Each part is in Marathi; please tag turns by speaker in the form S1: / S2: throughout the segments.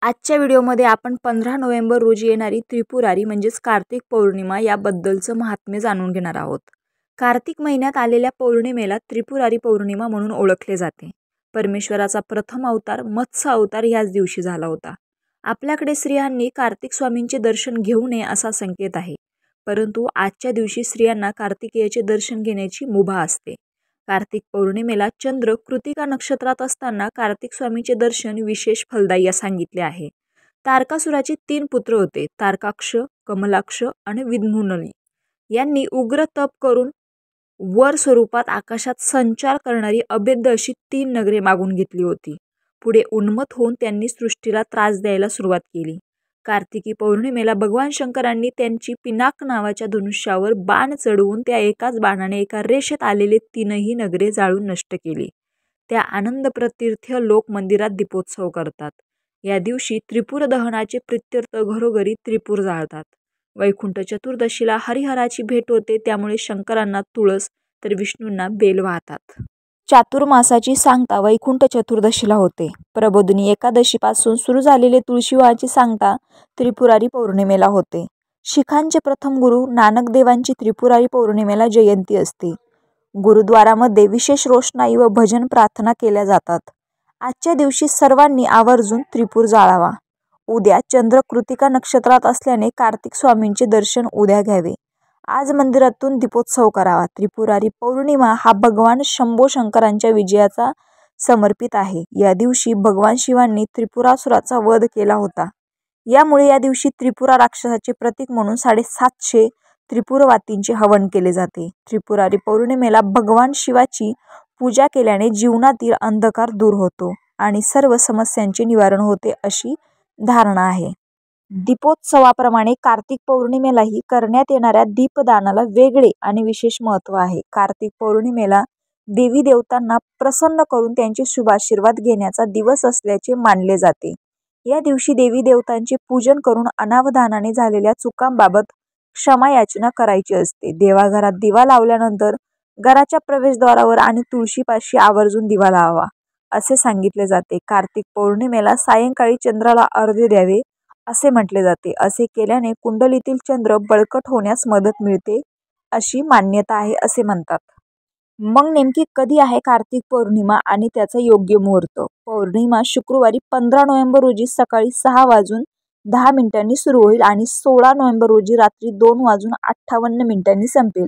S1: आजच्या व्हिडिओमध्ये आपण 15 नोव्हेंबर रोजी येणारी त्रिपुरारी म्हणजेच कार्तिक पौर्णिमा याबद्दलचं महात्म्य जाणून घेणार आहोत. कार्तिक महिन्यात आलेल्या पौर्णिमेला त्रिपुरारी पौर्णिमा म्हणून ओळखले जाते. परमेश्वराचा प्रथम अवतार मत्स्य अवतार याच दिवशी झाला होता. आपल्याकडे स्त्रियांनी कार्तिक स्वामींचे दर्शन घेऊ नये असा संकेत आहे, परंतु आजच्या दिवशी स्त्रियांना कार्तिकेयाचे दर्शन घेण्याची मुभा असते. कार्तिक पौर्णिमेला चंद्र कृतिका नक्षत्रात असताना कार्तिक स्वामींचे दर्शन विशेष फलदायी सांगितले आहे. तारकासुराचे 3 पुत्र होते, तारकाक्ष, कमलाक्ष आणि विद्युन्मनी. यांनी उग्र तप करून वर स्वरूपात आकाशात संचार करणारी अभेद्य अशी 3 नगरे मागून घेतली होती. पुढे उन्मत्त होऊन त्यांनी सृष्टीला त्रास द्यायला सुरुवात केली. कार्तिकी पौर्णिमेला भगवान शंकरांनी त्यांची पिनाक नावाच्या धनुष्यावर बाण चढवून त्या एकाच बाणाने एका रेषेत आलेले 3ही नगरे जाळून नष्ट केली. त्या आनंद प्रतीर्थ लोक मंदिरात दीपोत्सव करतात. या दिवशी त्रिपुर दहनाचे प्रित्यर्थ घरोघरी त्रिपूर जाळतात. वैकुंठ चतुर्दशीला हरिहराची भेट होते, त्यामुळे शंकरांना तुळस तर विष्णूंना बेल वाहतात. चातुर्मासाची सांगता वैकुंठ चतुर्दशीला होते. प्रबोधिनी एकादशीपासून सुरू झालेले तुळशीविवाहाची सांगता त्रिपुरारी पौर्णिमेला होते. शिखांचे प्रथम गुरु नानक देवांची त्रिपुरारी पौर्णिमेला जयंती असते. गुरुद्वारामध्ये विशेष रोषणाई व भजन प्रार्थना केल्या जातात. आजच्या दिवशी सर्वांनी आवर्जून त्रिपूर जाळावा. उद्या चंद्र कृतिका नक्षत्रात असल्याने कार्तिक स्वामींचे दर्शन उद्या घ्यावे. आज मंदिरातून दीपोत्सव करावा. त्रिपुरारी पौर्णिमा हा भगवान शंभो शंकरांच्या विजयाचा समर्पित आहे. या दिवशी भगवान शिवांनी त्रिपुरासुराचा वध केला होता. यामुळे या दिवशी त्रिपुरा राक्षसाचे प्रतीक म्हणून 750 त्रिपुरवातींचे हवन केले जाते. त्रिपुरारी पौर्णिमेला भगवान शिवाची पूजा केल्याने जीवनातील अंधकार दूर होतो आणि सर्व समस्यांचे निवारण होते अशी धारणा आहे. दीपोत्सवाप्रमाणे कार्तिक पौर्णिमेलाही करण्यात येणाऱ्या दीपदानाला वेगळे आणि विशेष महत्त्व आहे. कार्तिक पौर्णिमेला देवी देवतांना प्रसन्न करून त्यांचे शुभाशीर्वाद घेण्याचा दिवस असल्याचे मानले जाते. या दिवशी देवी देवतांचे पूजन करून अनावधानाने झालेल्या चुकांबाबत क्षमा याचना करायची असते. देवाघरात दिवा लावल्यानंतर घराच्या प्रवेशद्वारावर आणि तुळशीपाशी आवर्जून दिवा लावावा असे सांगितले जाते. कार्तिक पौर्णिमेला सायंकाळी चंद्राला अर्घ्य द्यावे असे म्हटले जाते. असे केल्याने कुंडलीतील चंद्र बळकट होण्यास मदत मिळते अशी मान्यता आहे असे म्हणतात. मग नेमकी कधी आहे कार्तिक पौर्णिमा आणि त्याचा योग्य मुहूर्त? पौर्णिमा शुक्रवारी 15 नोव्हेंबर रोजी सकाळी 6:10 सुरू होईल आणि 16 नोव्हेंबर रोजी रात्री 2:58 संपेल.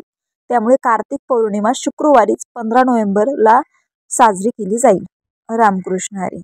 S1: त्यामुळे कार्तिक पौर्णिमा शुक्रवारीच 15 नोव्हेंबरला साजरी केली जाईल. रामकृष्ण हरी.